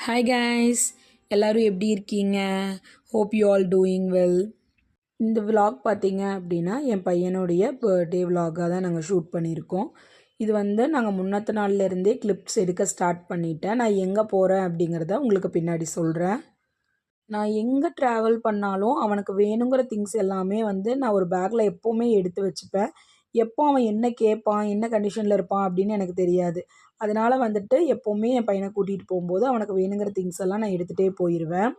Hi guys, எல்லோரும் எப்படி இருக்கீங்க? Hope you all doing well. இந்த விலாக் பார்த்தீங்க அப்படின்னா என் பையனுடைய பர்த்டே விலாகாக தான் நாங்கள் ஷூட் பண்ணியிருக்கோம். இது நாங்கள் முன்னத்த நாள்லேருந்தே கிளிப்ஸ் எடுக்க ஸ்டார்ட் பண்ணிட்டேன். நான் எங்கே போகிறேன் அப்படிங்கிறத உங்களுக்கு பின்னாடி சொல்கிறேன். நான் எங்கே ட்ராவல் பண்ணாலும் அவனுக்கு வேணுங்கிற திங்ஸ் எல்லாமே நான் ஒரு பேக்கில் எப்போவுமே எடுத்து வச்சுப்பேன். எப்போ அவன் என்ன கேட்பான், என்ன கண்டிஷனில் இருப்பான் அப்படின்னு எனக்கு தெரியாது. அதனால் எப்போவுமே என் பையனை கூட்டிகிட்டு போகும்போது அவனுக்கு வேணுங்கிற திங்ஸ் எல்லாம் நான் எடுத்துகிட்டே போயிடுவேன்.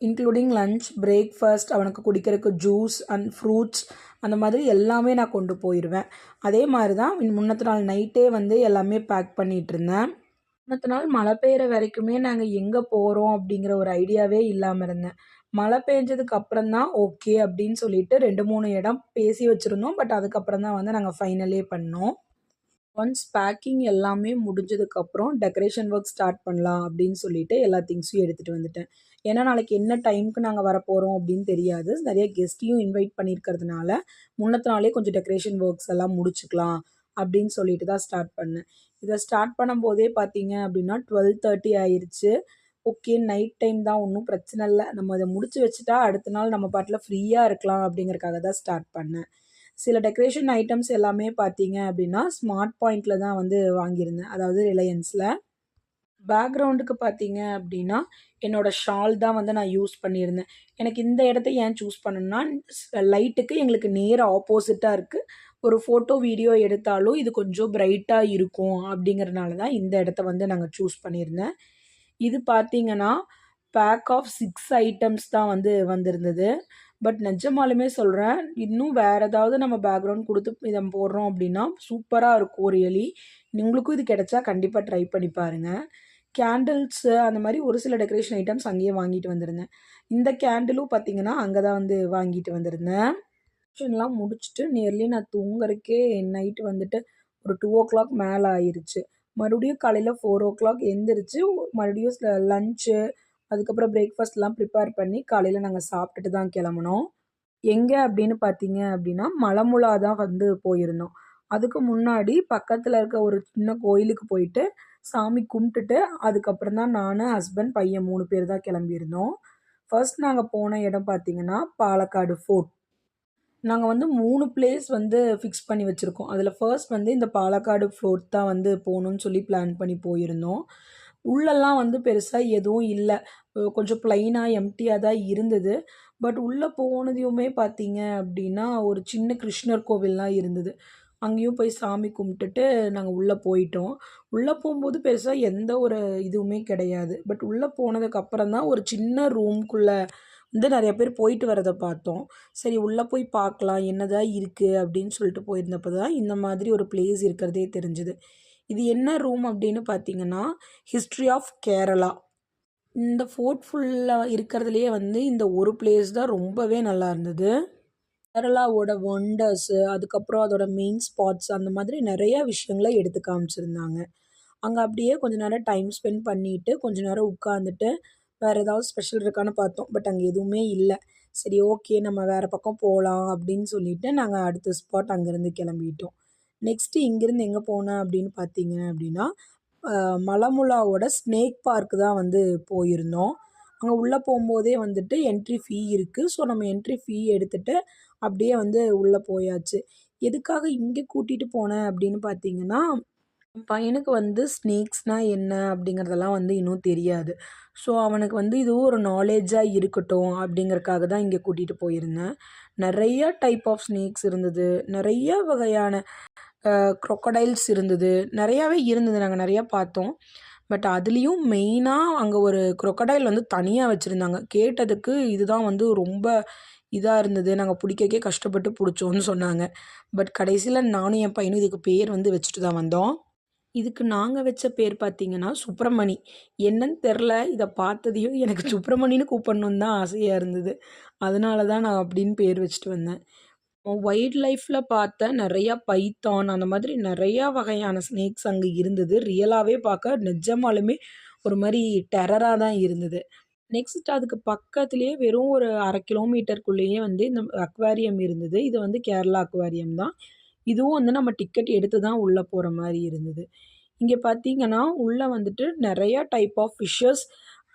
இன்க்ளூடிங் லன்ச், பிரேக்ஃபாஸ்ட், அவனுக்கு குடிக்கிறதுக்கு ஜூஸ் அண்ட் ஃப்ரூட்ஸ் அந்த மாதிரி எல்லாமே நான் கொண்டு போயிடுவேன். அதே மாதிரி தான் முன்னத்த நாள் நைட்டே எல்லாமே பேக் பண்ணிகிட்டு இருந்தேன். முன்னத்த நாள் மழை பெய்கிற வரைக்குமே நாங்கள் எங்கே போகிறோம் அப்படிங்கிற ஒரு ஐடியாவே இல்லாமல் இருந்தேன். மழை பெஞ்சதுக்கு அப்புறம் தான் ஓகே அப்படின்னு சொல்லிட்டு 2-3 இடம் பேசி வச்சுருந்தோம். பட் அதுக்கப்புறம் தான் நாங்கள் ஃபைனலே பண்ணோம். ஒன்ஸ் பேக்கிங் எல்லாமே முடிஞ்சதுக்கப்புறம் டெக்கரேஷன் ஒர்க் ஸ்டார்ட் பண்ணலாம் அப்படின்னு சொல்லிட்டு எல்லா திங்ஸையும் எடுத்துகிட்டு வந்துட்டேன். ஏன்னா நாளைக்கு என்ன டைமுக்கு நாங்கள் வரப்போகிறோம் அப்படின்னு தெரியாது. நிறைய கெஸ்ட்டையும் இன்வைட் பண்ணியிருக்கிறதுனால முன்னத்த நாளே கொஞ்சம் டெக்கரேஷன் ஒர்க்ஸ் எல்லாம் முடிச்சுக்கலாம் அப்படின்னு சொல்லிட்டு தான் ஸ்டார்ட் பண்ணேன். இதை ஸ்டார்ட் பண்ணும்போதே பார்த்தீங்க அப்படின்னா 12:30 ஆயிடுச்சு. ஓகே, நைட் டைம் தான், ஒன்றும் பிரச்சனை இல்லை, நம்ம அதை முடிச்சு வச்சுட்டா அடுத்த நாள் நம்ம பாட்டில் ஃப்ரீயாக இருக்கலாம் அப்படிங்கிறக்காக தான் ஸ்டார்ட் பண்ணேன். சில டெக்கரேஷன் ஐட்டம்ஸ் எல்லாமே பார்த்தீங்க அப்படின்னா ஸ்மார்ட் பாயிண்டில் தான் வாங்கியிருந்தேன், அதாவது ரிலையன்ஸில். பேக்ரவுண்டுக்கு பார்த்தீங்க அப்படின்னா என்னோடய ஷால் தான் நான் யூஸ் பண்ணியிருந்தேன். எனக்கு இந்த இடத்த ஏன் சூஸ் பண்ணேன்னா, லைட்டுக்கு எங்களுக்கு நேர் ஆப்போசிட்டாக இருக்குது. ஒரு ஃபோட்டோ வீடியோ எடுத்தாலும் இது கொஞ்சம் பிரைட்டாக இருக்கும் அப்படிங்கிறனால தான் இந்த இடத்த நாங்கள் சூஸ் பண்ணியிருந்தேன். இது பார்த்தீங்கன்னா பேக் ஆஃப் 6 ஐட்டம்ஸ் தான் வந்திருந்தது. பட் நிஜமாலுமே சொல்கிறேன், இன்னும் வேறு ஏதாவது நம்ம பேக்ரவுண்ட் கொடுத்து இதை போடுறோம் அப்படின்னா சூப்பராக இருக்கும் ரியலி. உங்களுக்கும் இது கிடைச்சா கண்டிப்பாக ட்ரை பண்ணி பாருங்கள். கேண்டில்ஸு அந்த மாதிரி ஒரு சில டெக்கரேஷன் ஐட்டம்ஸ் அங்கேயே வாங்கிட்டு வந்திருந்தேன். இந்த கேண்டிலும் பார்த்தீங்கன்னா அங்கே தான் வாங்கிட்டு வந்திருந்தேன். ஃபங்க்ஷன்லாம் முடிச்சுட்டு நியர்லி நான் தூங்குறதுக்கே நைட்டு ஒரு 2:00 மேலே ஆயிடுச்சு. மறுபடியும் காலையில் 4:00 எழுந்திரிச்சு மறுபடியும் லன்ச்சு, அதுக்கப்புறம் பிரேக்ஃபாஸ்ட்லாம் ப்ரிப்பேர் பண்ணி காலையில் நாங்கள் சாப்பிட்டுட்டு தான் கிளம்புனோம். எங்கே அப்படின்னு பார்த்தீங்க அப்படின்னா மலமுலா தான் போயிருந்தோம். அதுக்கு முன்னாடி பக்கத்தில் இருக்க ஒரு சின்ன கோயிலுக்கு போயிட்டு சாமி கும்பிட்டுட்டு அதுக்கப்புறம் தான் நான், ஹஸ்பண்ட், பையன் 3 பேர் தான் கிளம்பியிருந்தோம். ஃபர்ஸ்ட் நாங்கள் போன இடம் பார்த்தீங்கன்னா பாலக்காடு ஃபோர்ட். நாங்கள் 3 பிளேஸ் ஃபிக்ஸ் பண்ணி வச்சுருக்கோம். அதில் ஃபர்ஸ்ட் இந்த பாலக்காடு ஃபோர்ட் தான் போகணுன்னு சொல்லி பிளான் பண்ணி போயிருந்தோம். உள்ளெல்லாம் பெருசா எதுவும் இல்ல. கொஞ்சம் ப்ளைனாக எம்ப்டியாக தான் இருந்தது. பட் உள்ளே போனதையுமே பார்த்தீங்க அப்படின்னா, ஒரு சின்ன கிருஷ்ணர் கோவில்லாம் இருந்தது. அங்கேயும் போய் சாமி கும்பிட்டுட்டு நாங்கள் உள்ளே போயிட்டோம். உள்ளே போகும்போது பெருசா எந்த ஒரு இதுவுமே கிடையாது. பட் உள்ளே போனதுக்கப்புறம் தான் ஒரு சின்ன ரூம்குள்ளே நிறைய பேர் போயிட்டு வரதை பார்த்தோம். சரி உள்ளே போய் பார்க்கலாம் என்னதான் இருக்குது அப்படின்னு சொல்லிட்டு போயிருந்தப்போ தான் இந்த மாதிரி ஒரு பிளேஸ் இருக்கிறதே தெரிஞ்சுது. இது என்ன ரூம் அப்படின்னு பார்த்தீங்கன்னா, ஹிஸ்ட்ரி ஆஃப் கேரளா. இந்த ஃபோர்ட் ஃபுல்லாக இருக்கிறதுலையே இந்த ஒரு பிளேஸ் தான் ரொம்பவே நல்லா இருந்தது. கேரளாவோட ஒண்டர்ஸு, அதுக்கப்புறம் அதோட மெயின் ஸ்பாட்ஸ் அந்த மாதிரி நிறையா விஷயங்களை எடுத்து காமிச்சிருந்தாங்க. அங்கே அப்படியே கொஞ்ச நேரம் டைம் ஸ்பெண்ட் பண்ணிவிட்டு கொஞ்ச நேரம் உட்காந்துட்டு வேறு ஏதாவது ஸ்பெஷல் இருக்கான்னு பார்த்தோம். பட் அங்கே எதுவுமே இல்லை. சரி ஓகே, நம்ம வேறு பக்கம் போகலாம் அப்படின்னு சொல்லிட்டு நாங்கள் அடுத்த ஸ்பாட் அங்கேருந்து கிளம்பிட்டோம். நெக்ஸ்ட்டு இங்கேருந்து எங்கே போனேன் அப்படின்னு பார்த்தீங்க அப்படின்னா, மலமுலாவோட ஸ்னேக் பார்க் தான் போயிருந்தோம். அங்கே உள்ளே போகும்போதே என்ட்ரி ஃபீ இருக்குது. ஸோ நம்ம என்ட்ரி ஃபீ எடுத்துகிட்டு அப்படியே உள்ளே போயாச்சு. எதுக்காக இங்கே கூட்டிகிட்டு போனேன் அப்படின்னு பார்த்தீங்கன்னா, என் பையனுக்கு ஸ்னேக்ஸ்னால் என்ன அப்படிங்கிறதெல்லாம் இன்னும் தெரியாது. ஸோ அவனுக்கு இதுவும் ஒரு நாலேஜாக இருக்கட்டும் அப்படிங்கிறக்காக தான் இங்கே கூட்டிகிட்டு போயிருந்தேன். நிறைய டைப் ஆஃப் ஸ்னேக்ஸ் இருந்தது. நிறைய வகையான க்ரொக்கடைல்ஸ் இருந்தது. நிறையாவே இருந்தது. நாங்கள் நிறையா பார்த்தோம். பட் அதுலேயும் மெயினாக அங்கே ஒரு க்ரொக்கடைல் தனியாக வச்சுருந்தாங்க. கேட்டதுக்கு இதுதான் ரொம்ப இதாக இருந்தது, நாங்கள் பிடிக்கிறக்கே கஷ்டப்பட்டு பிடிச்சோன்னு சொன்னாங்க. பட் கடைசியில் நானும் என் பையனும் இதுக்கு பேர் வச்சுட்டு தான் வந்தோம். இதுக்கு நாங்கள் வச்ச பேர் பார்த்தீங்கன்னா சுப்பிரமணி. என்னன்னு தெரில, இதை பார்த்ததையும் எனக்கு சுப்பிரமணின்னு கூப்பிடணுன்னு தான் ஆசையாக இருந்தது. அதனால தான் நான் அப்படின்னு பேர் வச்சுட்டு வந்தேன். வைல்ட் லைஃப்பில் பார்த்த நிறையா பைத்தான் அந்த மாதிரி நிறையா வகையான ஸ்னேக்ஸ் அங்கே இருந்தது. ரியலாகவே பார்க்க நிஜமாலுமே ஒரு மாதிரி டெரராக தான் இருந்தது. நெக்ஸ்ட் அதுக்கு பக்கத்துலேயே வெறும் ஒரு 1/2 கிலோமீட்டருக்குள்ளேயே இந்த அக்வாரியம் இருந்தது. இது கேரளா அக்வாரியம் தான். இதுவும் நம்ம டிக்கெட் எடுத்து தான் உள்ளே போகிற மாதிரி இருந்தது. இங்கே பார்த்தீங்கன்னா உள்ளே நிறையா type of fishes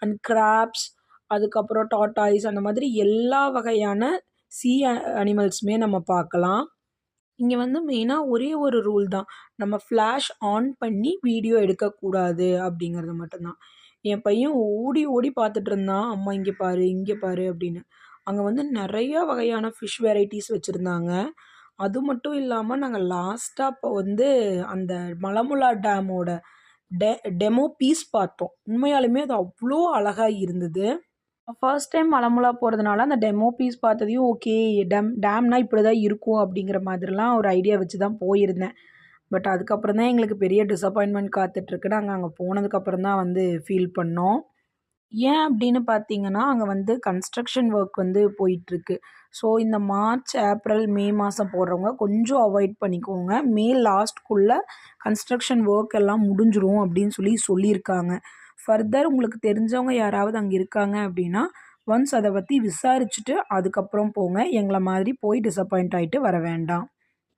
and crabs, அதுக்கப்புறம் டாட்டாய்ஸ், அந்த மாதிரி எல்லா வகையான அனிமல்ஸுமே நம்ம பார்க்கலாம். இங்கே வந்து மெயினாக ஒரே ஒரு ரூல் தான், நம்ம ஃப்ளாஷ் ஆன் பண்ணி வீடியோ எடுக்கக்கூடாது அப்படிங்கிறது மட்டும்தான். என் பையன் ஓடி ஓடி பார்த்துட்டு இருந்தான், அம்மா இங்கே பாரு இங்கே பாரு அப்படின்னு. அங்கே வந்து நிறைய வகையான ஃபிஷ் வெரைட்டிஸ் வச்சுருந்தாங்க. அது மட்டும் இல்லாமல் நாங்கள் லாஸ்ட்டாக இப்போ வந்து அந்த மலமுலா டேமோட டெ டெமோ பீஸ் பார்த்தோம். உண்மையாலுமே அது அவ்வளோ அழகாக இருந்தது. ஃபர்ஸ்ட் டைம் மலமுலா போகிறதுனால அந்த டெமோ பீஸ் பார்த்ததையும் ஓகே, டேம்னா இப்படி தான் இருக்கும் அப்படிங்கிற மாதிரிலாம் ஒரு ஐடியா வச்சு தான் போயிருந்தேன். பட் அதுக்கப்புறம் தான் எங்களுக்கு பெரிய டிசப்பாயின்ட்மெண்ட் காத்துட்ருக்கு. நாங்கள் அங்கே போனதுக்கப்புறம் தான் வந்து ஃபீல் பண்ணோம். ஏன் அப்படின்னு பார்த்தீங்கன்னா, அங்கே வந்து கன்ஸ்ட்ரக்ஷன் ஒர்க் வந்து போயிட்டுருக்கு. ஸோ இந்த மார்ச், ஏப்ரல், மே மாதம் போடுறவங்க கொஞ்சம் அவாய்ட் பண்ணிக்கோங்க. மே லாஸ்ட்குள்ளே கன்ஸ்ட்ரக்ஷன் ஒர்க் எல்லாம் முடிஞ்சிரும் அப்படின்னு சொல்லியிருக்காங்க. ஃபர்தர் உங்களுக்கு தெரிஞ்சவங்க யாராவது அங்கே இருக்காங்க அப்படின்னா, ஒன்ஸ் அதை பற்றி விசாரிச்சுட்டு அதுக்கப்புறம் போங்க. எங்களை மாதிரி போய் டிசப்பாயிண்ட் ஆகிட்டு வர வேண்டாம்.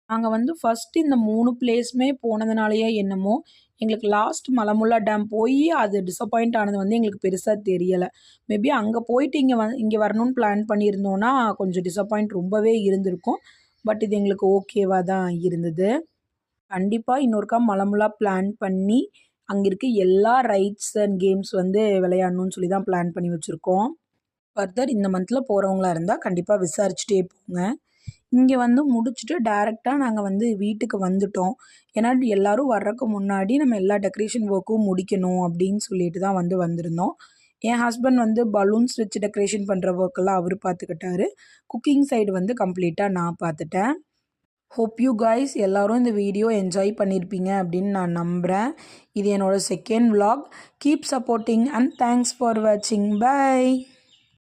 நாங்கள் வந்து ஃபஸ்ட்டு இந்த 3 பிளேஸுமே போனதுனாலயே என்னமோ, எங்களுக்கு லாஸ்ட் மலமுல்லா டேம் போய் அது டிசப்பாயிண்ட் ஆனது வந்து எங்களுக்கு பெருசாக தெரியலை. மேபி அங்கே போயிட்டு இங்கே வரணும்னு பிளான் பண்ணியிருந்தோன்னா கொஞ்சம் டிசப்பாயிண்ட் ரொம்பவே இருந்திருக்கும். பட் இது எங்களுக்கு ஓகேவாக தான் இருந்தது. கண்டிப்பாக இன்னொருக்கா மலமுல்லா பிளான் பண்ணி அங்கே இருக்க எல்லா ரைட்ஸ் அண்ட் கேம்ஸ் வந்து விளையாடணும்னு சொல்லி தான் பிளான் பண்ணி வச்சுருக்கோம். ஃபர்தர் இந்த மந்தில் போகிறவங்களா இருந்தால் கண்டிப்பாக விசாரிச்சுட்டே போங்க. இங்கே வந்து முடிச்சுட்டு டேரெக்டாக நாங்கள் வந்து வீட்டுக்கு வந்துட்டோம். ஏன்னா எல்லோரும் வர்றதுக்கு முன்னாடி நம்ம எல்லா டெக்கரேஷன் ஒர்க்கும் முடிக்கணும் அப்படின்னு சொல்லிட்டு தான் வந்திருந்தோம். என் ஹஸ்பண்ட் வந்து பலூன்ஸ் வச்சு டெக்கரேஷன் பண்ணுற ஒர்க்கெல்லாம் அவர் பார்த்துக்கிட்டாரு. குக்கிங் சைடு வந்து கம்ப்ளீட்டாக நான் பார்த்துட்டேன். ஹோப் யூ கைஸ் எல்லோரும் இந்த வீடியோ என்ஜாய் பண்ணியிருப்பீங்க அப்படின்னு நான் நம்புகிறேன். இது என்னோடய second vlog. Keep supporting and thanks for வாட்சிங். பை.